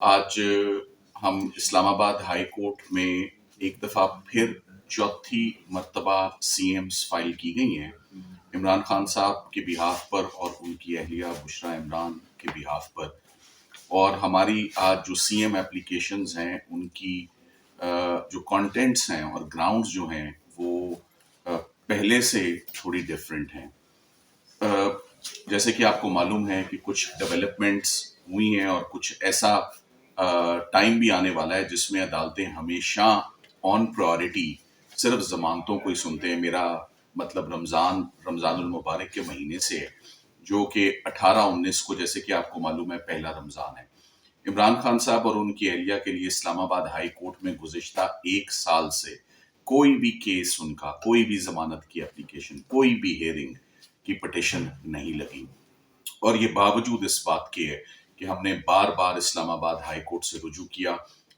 آج ہم اسلام آباد ہائی کورٹ میں ایک دفعہ پھر چوتھی مرتبہ سی ایمز فائل کی گئی ہیں عمران خان صاحب کے بہاف پر اور ان کی اہلیہ بشریٰ عمران کے بہاف پر. اور ہماری آج جو سی ایم اپلیکیشنز ہیں ان کی جو کانٹینٹس ہیں اور گراؤنڈز جو ہیں وہ پہلے سے تھوڑی ڈیفرنٹ ہیں. جیسے کہ آپ کو معلوم ہے کہ کچھ ڈیولپمنٹس ہوئی ہیں اور کچھ ایسا ٹائم بھی آنے والا ہے جس میں عدالتیں ہمیشہ آن پرائورٹی صرف ضمانتوں کو ہی سنتے ہیں. میرا مطلب رمضان المبارک کے مہینے سے ہے، جو کہ 18-19 کو، جیسے کہ آپ کو معلوم ہے، پہلا رمضان ہے. عمران خان صاحب اور ان کی اہلیہ کے لیے اسلام آباد ہائی کورٹ میں گزشتہ 1 سال سے کوئی بھی کیس ان کا، کوئی بھی ضمانت کی اپلیکیشن، کوئی بھی ہیئرنگ کی پٹیشن نہیں لگی. اور یہ باوجود اس بات کے ہے کہ ہم نے بار بار اسلام آباد ہائی کورٹ سے رجوع کیا،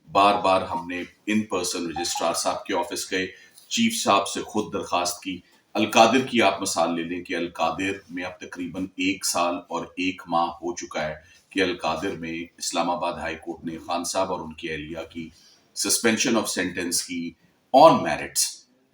بار بار ہم نے ان پرسن رجسٹرار صاحب کے آفس گئے، چیف صاحب سے خود درخواست کی. القادر کی آپ مثال لے لیں کہ القادر میں اب تقریباً 1 سال اور 1 ماہ ہو چکا ہے کہ القادر میں اسلام آباد ہائی کورٹ نے خان صاحب اور ان کی اہلیہ کی سسپینشن آف سینٹنس کی آن میرٹس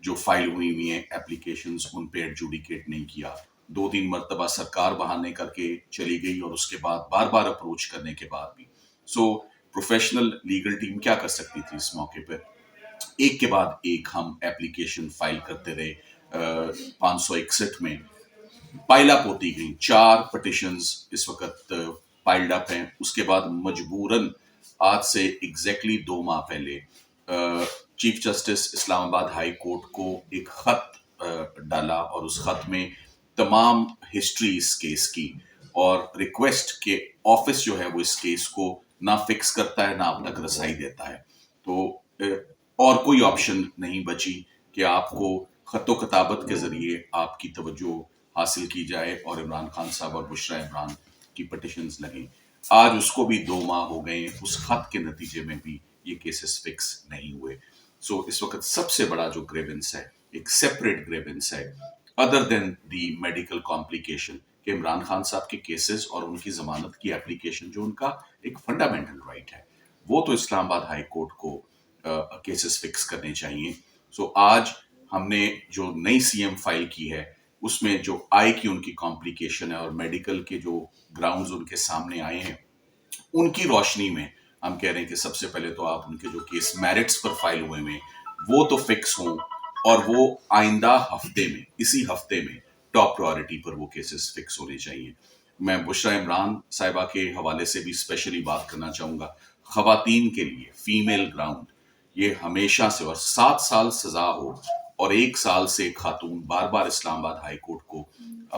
جو فائل ہوئی ہیں اپلیکیشنز، ان پہ ایڈجوڈیکیٹ نہیں کیا. 2-3 مرتبہ سرکار بہانے کر کے چلی گئی اور اس کے بعد بار بار اپروچ کرنے کے بعد بھی. پروفیشنل لیگل ٹیم کیا کر سکتی تھی اس موقع پہ؟ ایک کے بعد ایک ہم اپلیکیشن فائل کرتے رہے. 561 میں پائل اپ ہوتی گئیں، 4 پٹیشنز اس وقت پائلڈ اپ ہیں. اس کے بعد مجبوراً آج سے ایگزیکٹلی 2 ماہ پہلے چیف جسٹس اسلام آباد ہائی کورٹ کو ایک خط ڈالا اور اس خط میں تمام ہسٹری اس کیس کی اور ریکویسٹ کہ آفس جو ہے وہ اس کیس کو نہ فکس کرتا ہے نہ اب تک رسائی دیتا ہے. تو اور کوئی آپشن نہیں بچی کہ آپ کو خط و کتابت کے ذریعے آپ کی توجہ حاصل کی جائے اور عمران خان صاحب اور بشریٰ عمران کی پٹیشنز لگیں. آج اس کو بھی 2 ماہ ہو گئے ہیں، اس خط کے نتیجے میں بھی یہ کیسز فکس نہیں ہوئے. اس وقت سب سے بڑا جو گریونس ہے، ایک سیپریٹ گریونس ہے ادر دین دی میڈیکل کمپلیکیشن، کہ عمران خان صاحب کے کیسز اور ان کی ضمانت کی اپلیکیشن جو ان کا ایک فنڈامنٹل رائٹ ہے، وہ تو اسلام آباد ہائی کورٹ کو کیسز فکس کرنے چاہیے. آج ہم نے جو نئی سی ایم فائل کی ہے اس میں جو آئی کی ان کی کمپلیکیشن ہے اور میڈیکل کے جو گراؤنڈز ان کے سامنے آئے ہیں، ان کی روشنی میں ہم کہہ رہے ہیں کہ سب سے پہلے تو آپ ان کے جو کیس میرٹس پر فائل ہوئے ہیں وہ تو فکس ہوں، اور وہ آئندہ ہفتے میں، اسی ہفتے میں ٹاپ پرائورٹی پر وہ کیسز فکس ہونے چاہیے. میں بشریٰ عمران صاحبہ کے حوالے سے بھی اسپیشلی بات کرنا چاہوں گا. خواتین کے لیے فیمیل گراؤنڈ یہ ہمیشہ سے، اور 7 سال سزا ہو اور 1 سال سے خاتون بار بار اسلام آباد ہائی کورٹ کو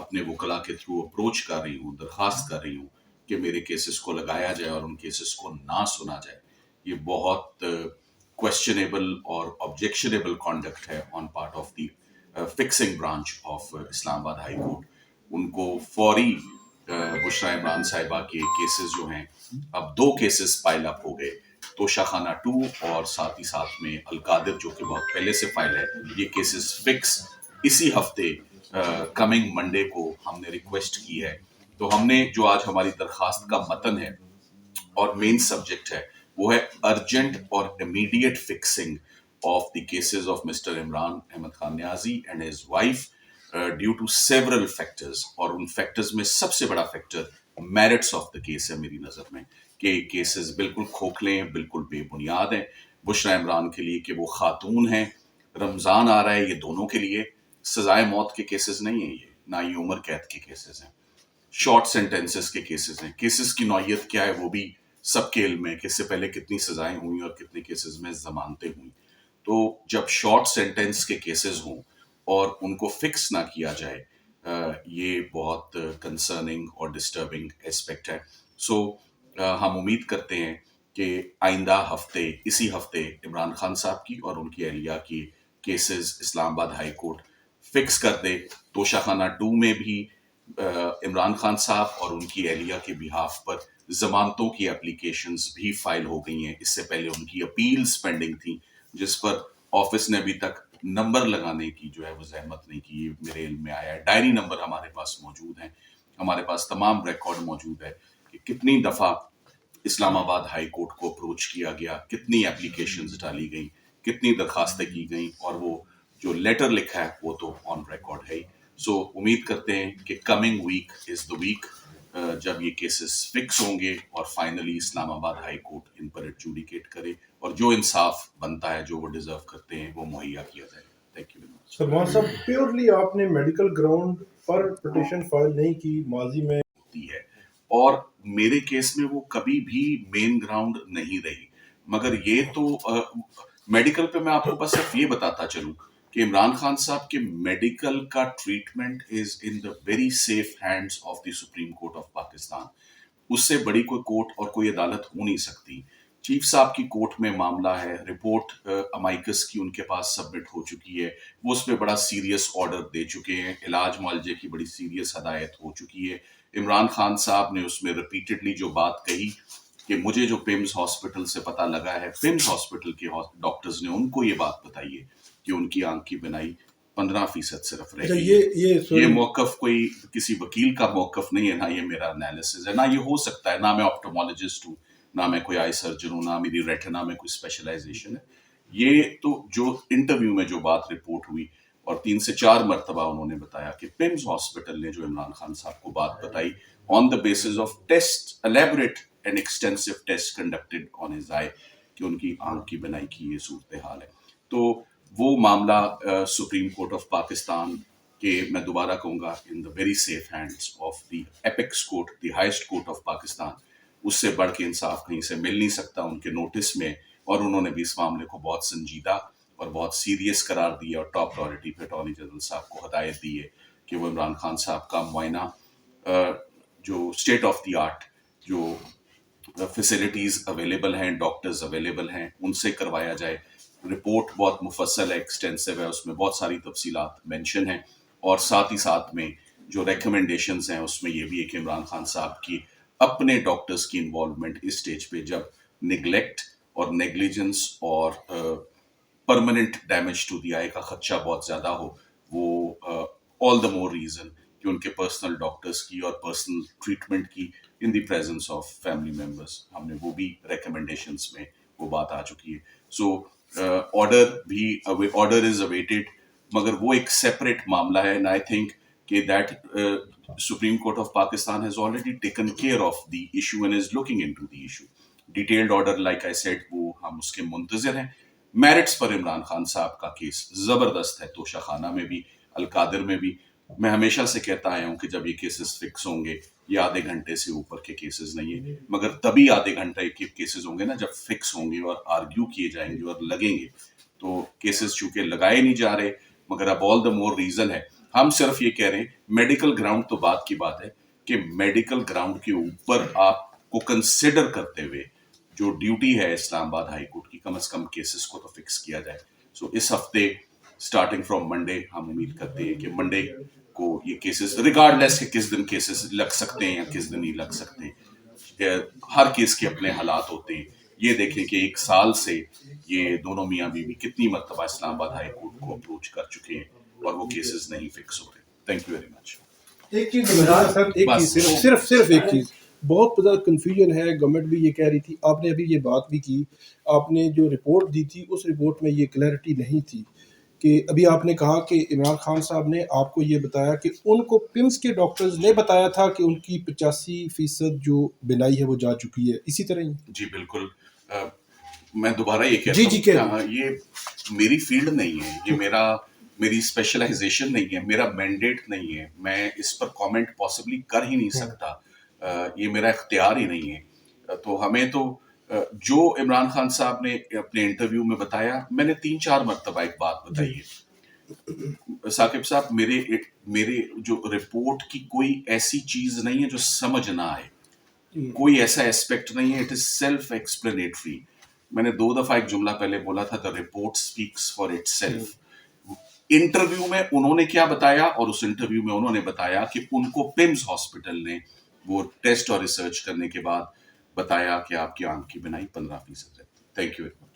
اپنے وکلاء کے تھرو اپروچ کر رہی ہوں، درخواست کر رہی ہوں کہ میرے کیسز کو لگایا جائے اور ان کیسز کو نہ سنا جائے. یہ بہت کویسچنیبل اور آبجیکشنیبل کانڈکٹ ہے on part of the fixing branch of Islamabad high court. ان کو فوری بشریٰ عمران صاحبہ کے کیسز جو ہیں، اب 2 کیسز پائل اپ ہو گئے، توشہ خانہ 2 اور ساتھ ہی ساتھ میں القادر جو کہ بہت پہلے سے فائل ہے، یہ کیسز فکس اسی ہفتے کمنگ منڈے کو ہم نے ریکویسٹ کی ہے. تو ہم نے جو آج ہماری درخواست کا متن ہے اور مین سبجیکٹ ہے وہ ہے ارجنٹ اور immediate fixing of the cases of mister Imran Ahmed Khan Niazi and his wife due to several factors. اور ان فیکٹرز میں سب سے بڑا factor merits of the case ہے میری نظر میں، کہ کیسز بالکل کھوکھلے ہیں، بالکل بے بنیاد ہیں. بشریٰ عمران کے لیے کہ وہ خاتون ہیں، رمضان آ رہا ہے، یہ دونوں کے لیے سزائے موت کے کیسز نہیں ہیں، یہ نہ یہ عمر قید کے کیسز ہیں، شارٹ سینٹینسز کے کیسز ہیں. کیسز کی نوعیت کیا ہے وہ بھی سب کے علم ہے کہ اس سے پہلے کتنی سزائیں ہوئیں اور کتنے کیسز میں ضمانتیں ہوئیں. تو جب شارٹ سینٹینس کے کیسز ہوں اور ان کو فکس نہ کیا جائے، یہ بہت کنسرننگ اور ڈسٹربنگ ایسپیکٹ ہے. ہم امید کرتے ہیں کہ آئندہ ہفتے، اسی ہفتے عمران خان صاحب کی اور ان کی اہلیہ کی کیسز اسلام آباد ہائی کورٹ فکس کر دے. توشہ خانہ 2 میں بھی عمران خان صاحب اور ان کی اہلیہ کے بہاف پر ضمانتوں کی اپلیکیشنز بھی فائل ہو گئی ہیں. اس سے پہلے ان کی اپیلز پینڈنگ تھیں جس پر آفس نے ابھی تک نمبر لگانے کی جو ہے وہ زحمت نہیں کی. میرے علم میں آیا ہے، ڈائری نمبر ہمارے پاس موجود ہیں، ہمارے پاس تمام ریکارڈ موجود ہے کہ کتنی دفعہ اسلام آباد ہائی کورٹ کو اپروچ کیا گیا, کتنی اپلیکیشنز ڈالی گئیں, کتنی درخواستیں کی گئیں, اور وہ جو لیٹر لکھا ہے وہ تو آن ریکارڈ ہے ہی. سو امید کرتے ہیں کہ coming week is the week جب یہ کیسز فکس ہوں گے اور فائنلی اسلام آباد ہائی کورٹ ان پر ایڈجوڈیکیٹ کرے اور جو انصاف بنتا ہے, جو وہ ڈیزرو کرتے ہیں, وہ مہیا کیا جائے. Thank you very much. Salman صاحب پیورلی آپ نے میڈیکل گراؤنڈ پر پٹیشن فائل نہیں کی ماضی میں ہے, اور میرے کیس میں وہ کبھی بھی مین گراؤنڈ نہیں رہی. مگر یہ تو میڈیکل پہ میں آپ کو بس صرف یہ بتاتا چلوں کہ عمران خان صاحب کے میڈیکل کا treatment is in the very safe hands of the supreme court of Pakistan. اس سے بڑی کوئی کورٹ اور کوئی عدالت ہو نہیں سکتی. چیف صاحب کی کورٹ میں معاملہ ہے, رپورٹ امائکس کی ان کے پاس سبمٹ ہو چکی ہے, وہ اس پہ بڑا سیریس آرڈر دے چکے ہیں, علاج معالجے کی بڑی سیریس ہدایت ہو چکی ہے. عمران خان صاحب نے اس میں ریپیٹڈلی جو بات کہی کہ مجھے جو پیمز ہاسپٹل سے پتہ لگا ہے, پیمز ہاسپٹل کے ڈاکٹرز نے ان کو یہ بات بتائی ہے کہ ان کی آنکھ کی بینائی 15% صرف رہ گئی ہے. یہ موقف کوئی کسی وکیل کا موقف نہیں ہے, نہ یہ میرا انالیسز ہے, نہ یہ ہو سکتا ہے. نہ میں آپٹومالوجسٹ ہوں, نہ میں کوئی آئی سرجن ہوں, نہ میری ریٹنا میں کوئی اسپیشلائزیشن ہے. یہ تو جو انٹرویو میں جو بات رپورٹ ہوئی اور 3 سے 4 مرتبہ انہوں نے بتایا کہ پیمز ہاسپٹل نے جو عمران خان صاحب کو بات بتائی on the basis of test, elaborate and extensive test conducted on his eye, کہ ان کی آنکھ کی بینائی کی یہ صورتحال ہے. تو وہ معاملہ سپریم کورٹ آف پاکستان کے, میں دوبارہ کہوں گا, in the very safe hands of the apex court, the highest court of Pakistan. اس سے بڑھ کے انصاف کہیں سے مل نہیں سکتا ان کے نوٹس میں, اور انہوں نے بھی اس معاملے کو بہت سنجیدہ اور بہت سیریس قرار دیا, اور ٹاپ پرائورٹی پہ اٹارنی جنرل صاحب کو ہدایت دی ہے کہ وہ عمران خان صاحب کا معائنہ جو اسٹیٹ آف دی آرٹ جو فیسلٹیز اویلیبل ہیں, ڈاکٹرز اویلیبل ہیں, ان سے کروایا جائے. رپورٹ بہت مفصل ہے, ایکسٹینسو ہے, اس میں بہت ساری تفصیلات مینشن ہیں, اور ساتھ ہی ساتھ میں جو ریکمنڈیشنز ہیں اس میں یہ بھی ہے کہ عمران خان صاحب کی اپنے ڈاکٹرز کی انوالومنٹ اس سٹیج پہ جب نگلیکٹ اور نیگلیجنس اور پرماننٹ ڈیمیج ٹو دی آئی کا خدشہ بہت زیادہ ہو, وہ آل دا مور ریزن کہ ان کے پرسنل ڈاکٹرز کی اور پرسنل ٹریٹمنٹ کی in the presence of family members. ہم نے وہ بھی ریکمنڈیشنس میں وہ بات آ چکی ہے. سو آرڈر از اویٹڈ, مگر وہ ایک سیپریٹ معاملہ ہے, اینڈ آئی تھنک کہ that supreme court of Pakistan has already taken care of the issue and is looking into the issue. Detailed order like I said وہ ہم اس کے منتظر ہیں. میرٹس پر عمران خان صاحب کا کیس زبردست ہے, توشہ خانہ میں بھی, القادر میں بھی. میں ہمیشہ سے کہتا آیا ہوں کہ جب یہ کیسز فکس ہوں گے, یہ آدھے گھنٹے سے اوپر کے کیسز نہیں ہیں, مگر تبھی آدھے گھنٹے کے کیسز ہوں گے نا جب فکس ہوں گے اور آرگیو کیے جائیں گے اور لگیں گے. تو کیسز چونکہ لگائے نہیں جا رہے, مگر اب آل دا مور ریزن ہے. ہم صرف یہ کہہ رہے ہیں میڈیکل گراؤنڈ تو بات کی بات ہے کہ میڈیکل گراؤنڈ کے اوپر آپ کو کنسیڈر کرتے ہوئے جو ڈیوٹی ہے اسلام آباد ہائی کورٹ کی, کم از کم کیسز کو تو فکس کیا جائے. سو اس ہفتے اسٹارٹنگ فرام منڈے ہم امید کرتے ہیں کہ منڈے کو یہ کیسز, ریگارڈ لیس کہ کس دن کیسز لگ سکتے ہیں یا کس دن نہیں لگ سکتے ہیں, ہر کیس کے اپنے حالات ہوتے ہیں. یہ دیکھیں کہ 1 سال سے یہ دونوں میاں بیوی کتنی مرتبہ اسلام آباد ہائی کورٹ کو اپروچ کر چکے ہیں اور وہ کیسز نہیں فکس ہو رہے. Thank you very much. ایک چیز صرف ایک چیز بہت زیادہ کنفیوژن ہے. گورنمنٹ بھی یہ کہہ رہی تھی, آپ نے ابھی یہ بات بھی کی, آپ نے جو رپورٹ دی تھی اس رپورٹ میں یہ کلیئرٹی نہیں تھی کہ ابھی آپ نے کہا کہ عمران خان صاحب نے آپ کو یہ بتایا کہ ان کو پمس کے ڈاکٹرز نے بتایا تھا کہ ان کی 85% جو بینائی ہے وہ جا چکی ہے, اسی طرح ہی؟ جی بالکل. میں دوبارہ یہ کہتا ہوں یہ میری فیلڈ نہیں ہے, یہ میری اسپیشلائزیشن نہیں ہے, میرا مینڈیٹ نہیں ہے, میں اس پر کامنٹ پاسبلی کر ہی نہیں سکتا, یہ میرا اختیار ہی نہیں ہے. تو ہمیں تو جو عمران خان صاحب نے اپنے انٹرویو میں بتایا, میں نے 3-4 مرتبہ ایک بات بتائی ہے ثاقب صاحب, میرے جو رپورٹ کی کوئی ایسی چیز نہیں ہے جو سمجھ نہ آئے, کوئی ایسا ایسپیکٹ نہیں ہے, اٹ از سیلف ایکسپلینیٹری. میں نے 2 دفعہ ایک جملہ پہلے بولا تھا, the report speaks for itself. Interview میں انہوں نے کیا بتایا, اور اس انٹرویو میں انہوں نے بتایا کہ ان کو پمز ہاسپٹل نے وہ ٹیسٹ اور ریسرچ کرنے کے بعد بتایا کہ آپ کی آنکھ کی بینائی 15% ہے. Thank you very much.